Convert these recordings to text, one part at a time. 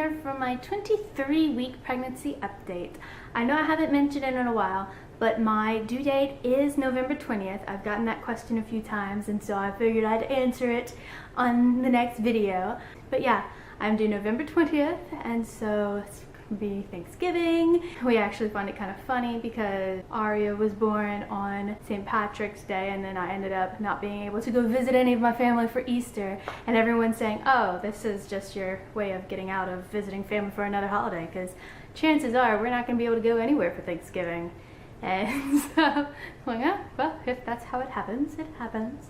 here for my 23-week pregnancy update. I know I haven't mentioned it in a while, but my due date is November 20th. I've gotten that question a few times, and so I figured I'd answer it on the next video. But yeah, I'm due November 20th, and so it's gonna be Thanksgiving. We actually find it kind of funny because Aria was born on St. Patrick's Day, and then I ended up not being able to go visit any of my family for Easter, and everyone's saying, oh, this is just your way of getting out of visiting family for another holiday, because chances are we're not going to be able to go anywhere for Thanksgiving. And so I'm like, oh, well, if that's how it happens, it happens.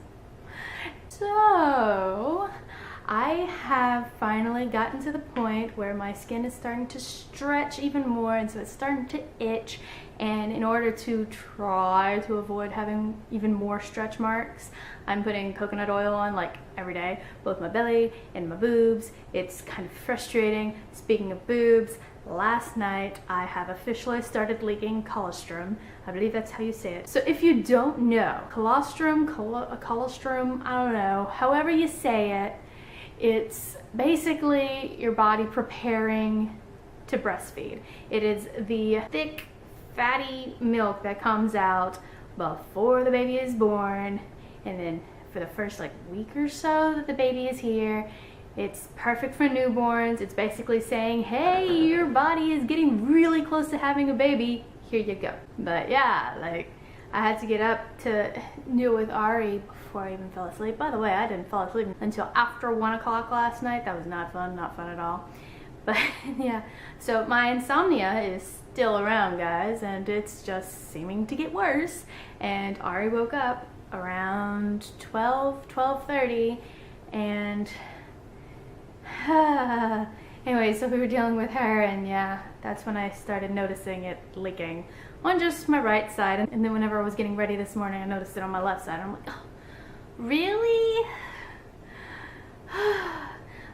So I have finally gotten to the point where my skin is starting to stretch even more, and so it's starting to itch. And in order to try to avoid having even more stretch marks, I'm putting coconut oil on like every day, both my belly and my boobs. It's kind of frustrating. Speaking of boobs, last night I have officially started leaking colostrum. I believe that's how you say it. So if you don't know, colostrum, I don't know, however you say it, it's basically your body preparing to breastfeed. It is the thick, fatty milk that comes out before the baby is born, and then for the first like week or so that the baby is here. It's perfect for newborns. It's basically saying, hey, your body is getting really close to having a baby. Here you go. But yeah, like I had to get up to deal with Ari before I even fell asleep. By the way, I didn't fall asleep until after 1 o'clock last night. That was not fun at all. But yeah, so my insomnia is still around, guys, and it's just seeming to get worse. And Ari woke up around 12:30, and anyway, so we were dealing with her, and yeah, that's when I started noticing it leaking on just my right side. And then whenever I was getting ready this morning, I noticed it on my left side. I'm like, oh, really?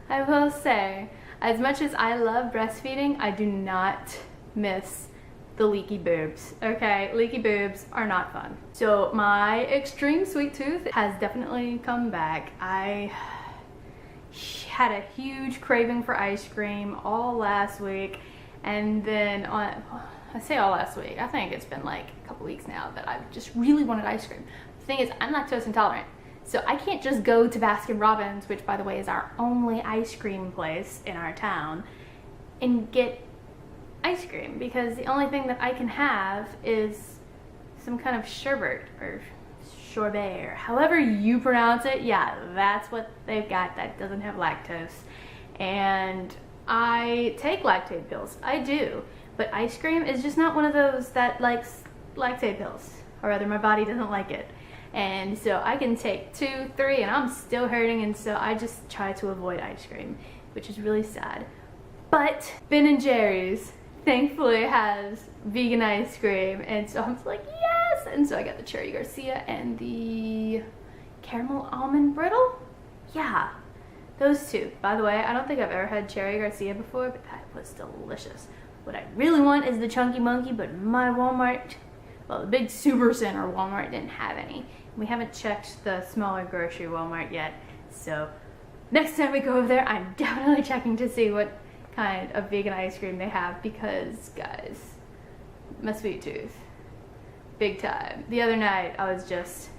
I will say, as much as I love breastfeeding, I do not miss the leaky boobs. Okay, leaky boobs are not fun. So my extreme sweet tooth has definitely come back. I had a huge craving for ice cream all last week, and then I say all last week, I think it's been like a couple weeks now that I've just really wanted ice cream. The thing is, I'm lactose intolerant, so I can't just go to Baskin Robbins, which by the way is our only ice cream place in our town, and get ice cream, because the only thing that I can have is some kind of sherbet or sorbet, or however you pronounce it. Yeah, that's what they've got that doesn't have lactose. And I take lactate pills, I do, but ice cream is just not one of those that likes lactate pills, or rather my body doesn't like it. And so I can take 2, 3 and I'm still hurting, and so I just try to avoid ice cream, which is really sad. But Ben & Jerry's thankfully has vegan ice cream, and so I was like, yes! And so I got the Cherry Garcia and the caramel almond brittle. Yeah, those two. By the way, I don't think I've ever had Cherry Garcia before, but that was delicious. What I really want is the Chunky Monkey, but my Walmart, well, the big super center Walmart didn't have any. We haven't checked the smaller grocery Walmart yet, so next time we go over there, I'm definitely checking to see what kind of vegan ice cream they have, because guys, my sweet tooth, big time. The other night I was just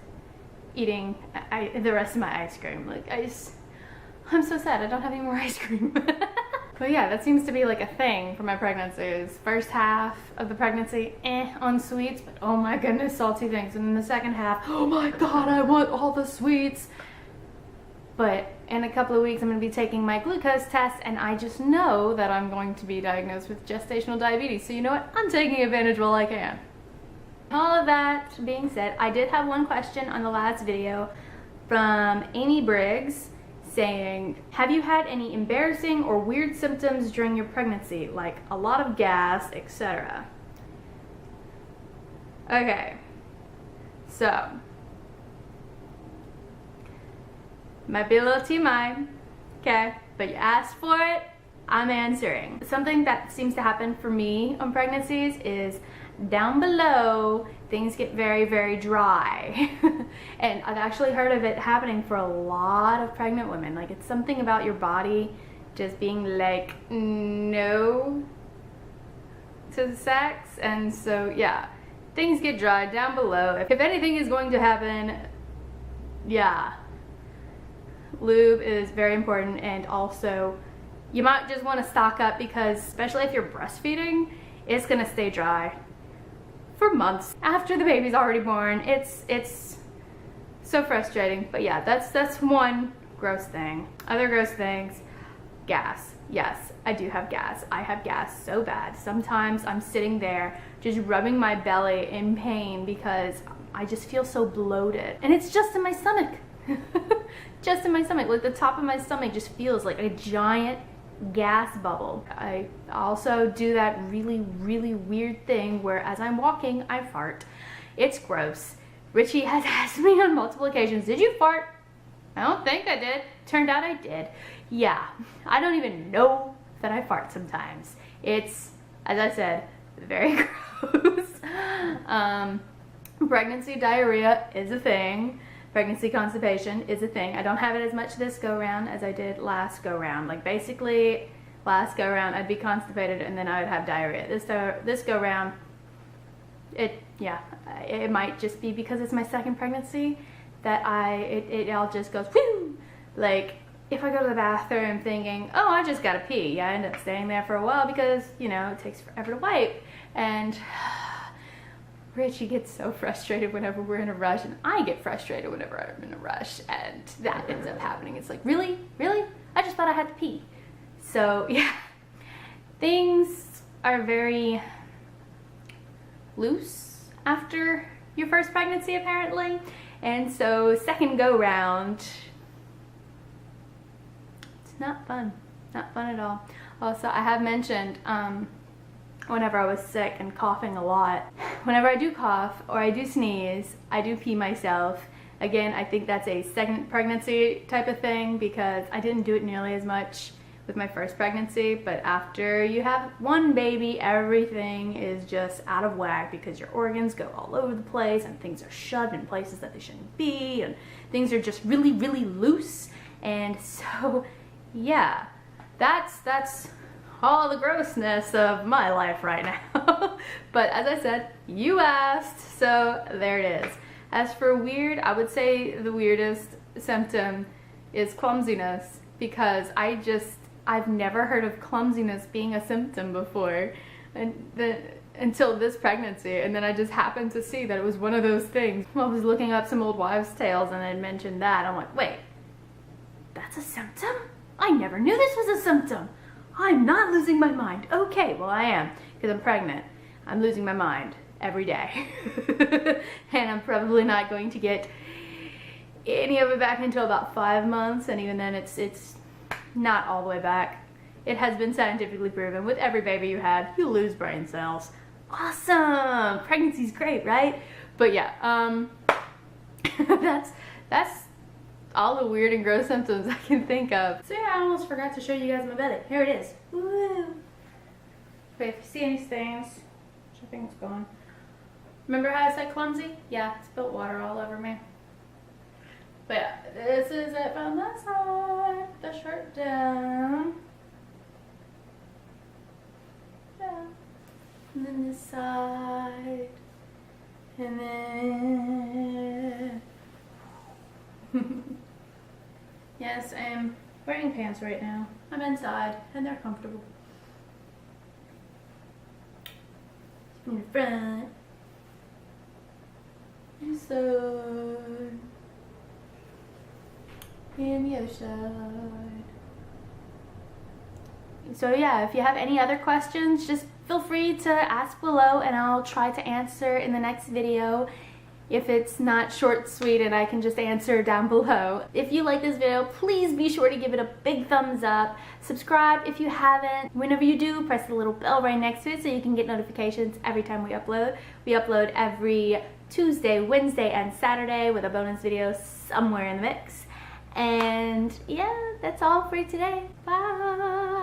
eating the rest of my ice cream. Like I'm so sad I don't have any more ice cream. But yeah, that seems to be like a thing for my pregnancy, is first half of the pregnancy on sweets, but oh my goodness, salty things, and then the second half, oh my god, I want all the sweets. But in a couple of weeks I'm going to be taking my glucose test, and I just know that I'm going to be diagnosed with gestational diabetes. So you know what? I'm taking advantage while I can. All of that being said, I did have one question on the last video from Amy Briggs saying, have you had any embarrassing or weird symptoms during your pregnancy, like a lot of gas, etc.? Okay, so might be a little TMI, okay, but you asked for it, I'm answering. Something that seems to happen for me on pregnancies is down below things get very, very dry. And I've actually heard of it happening for a lot of pregnant women. Like, it's something about your body just being like no to the sex. And so yeah, things get dry down below. If anything is going to happen, yeah, lube is very important. And also you might just want to stock up, because especially if you're breastfeeding, it's gonna stay dry for months after the baby's already born. It's so frustrating. But yeah, that's one gross thing. Other gross things, gas. Yes, I do have gas. I have gas so bad. Sometimes I'm sitting there just rubbing my belly in pain because I just feel so bloated. And it's just in my stomach. Just in my stomach. Like the top of my stomach just feels like a giant gas bubble. I also do that really weird thing where as I'm walking, I fart. It's gross. Richie has asked me on multiple occasions, did you fart? I don't think I did. Turned out I did. Yeah, I don't even know that I fart sometimes. It's, as I said, very gross. Pregnancy diarrhea is a thing. Pregnancy constipation is a thing. I don't have it as much this go round as I did last go round. Like basically last go round I'd be constipated and then I would have diarrhea. This go round, it might just be because it's my second pregnancy that it all just goes whoo. Like if I go to the bathroom thinking, oh, I just gotta pee, yeah, I end up staying there for a while because, you know, it takes forever to wipe. And Richie gets so frustrated whenever we're in a rush, and I get frustrated whenever I'm in a rush, and that ends up happening. It's like, really? I just thought I had to pee. So yeah, things are very loose after your first pregnancy apparently. And so second go round, it's not fun at all. Also, I have mentioned whenever I was sick and coughing a lot, whenever I do cough or I do sneeze, I do pee myself. Again, I think that's a second pregnancy type of thing because I didn't do it nearly as much with my first pregnancy, but after you have one baby, everything is just out of whack because your organs go all over the place and things are shoved in places that they shouldn't be and things are just really loose. And so yeah, that's all the grossness of my life right now. But as I said, you asked, so there it is. As for weird, I would say the weirdest symptom is clumsiness, because I've never heard of clumsiness being a symptom before, and until this pregnancy, and then I just happened to see that it was one of those things. I was looking up some old wives' tales and I'd mentioned that. I'm like, wait, that's a symptom? I never knew this was a symptom. I'm not losing my mind. Okay, well I am, because I'm pregnant. I'm losing my mind every day. And I'm probably not going to get any of it back until about 5 months, and even then it's not all the way back. It has been scientifically proven with every baby you had, you lose brain cells. Awesome! Pregnancy's great, right? But yeah, that's all the weird and gross symptoms I can think of. So yeah, I almost forgot to show you guys my belly. Here it is. Woo! But if you see any stains, which I think it's gone. Remember how I said clumsy? Yeah, I spilled water all over me. But yeah, this is it from the side. The shirt down. Yeah. And then this side. And then yes, I am wearing pants right now. I'm inside and they're comfortable. In the front. Inside. And the other side. So yeah, if you have any other questions, just feel free to ask below and I'll try to answer in the next video. If it's not short, sweet, and I can just answer down below. If you like this video, please be sure to give it a big thumbs up. Subscribe if you haven't. Whenever you do, press the little bell right next to it so you can get notifications every time we upload. We upload every Tuesday, Wednesday, and Saturday with a bonus video somewhere in the mix. And yeah, that's all for today. Bye!